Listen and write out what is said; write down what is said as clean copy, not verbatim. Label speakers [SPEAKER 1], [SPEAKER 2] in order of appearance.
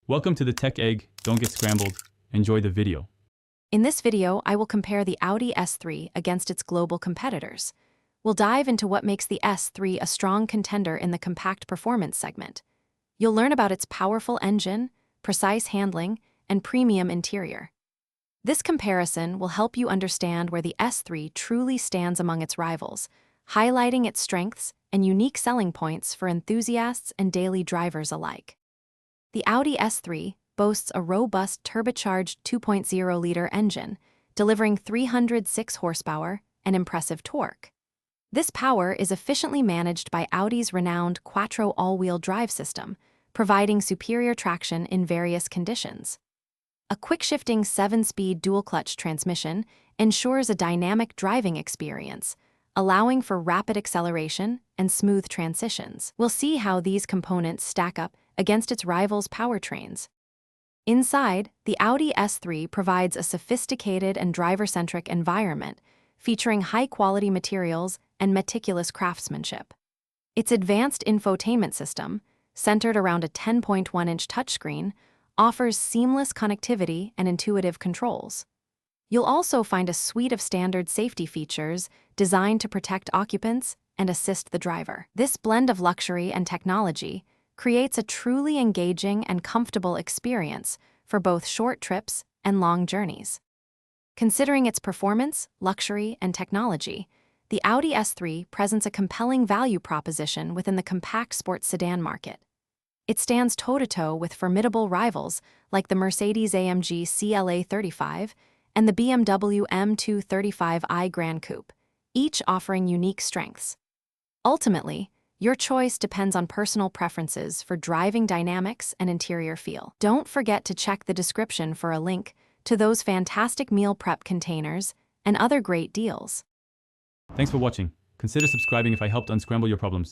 [SPEAKER 1] Welcome to the Tech Egg. Don't get scrambled. Enjoy the video.
[SPEAKER 2] In this video, I will compare the Audi S3 against its global competitors. We'll dive into what makes the S3 a strong contender in the compact performance segment. You'll learn about its powerful engine, precise handling, and premium interior. This comparison will help you understand where the S3 truly stands among its rivals, highlighting its strengths and unique selling points for enthusiasts and daily drivers alike. The Audi S3 boasts a robust turbocharged 2.0-liter engine, delivering 306 horsepower and impressive torque. This power is efficiently managed by Audi's renowned Quattro all-wheel drive system, providing superior traction in various conditions. A quick-shifting 7-speed dual-clutch transmission ensures a dynamic driving experience, allowing for rapid acceleration and smooth transitions. We'll see how these components stack up against its rivals' powertrains. Inside, the Audi S3 provides a sophisticated and driver-centric environment, featuring high-quality materials and meticulous craftsmanship. Its advanced infotainment system, centered around a 10.1-inch touchscreen, offers seamless connectivity and intuitive controls. You'll also find a suite of standard safety features designed to protect occupants and assist the driver. This blend of luxury and technology creates a truly engaging and comfortable experience for both short trips and long journeys. Considering its performance, luxury, and technology, the Audi S3 presents a compelling value proposition within the compact sports sedan market. It stands toe-to-toe with formidable rivals like the Mercedes-AMG CLA 35 and the BMW M235i Gran Coupe, each offering unique strengths. Ultimately, your choice depends on personal preferences for driving dynamics and interior feel. Don't forget to check the description for a link to those fantastic meal prep containers and other great deals.
[SPEAKER 1] Thanks for watching. Consider subscribing if I helped unscramble your problems.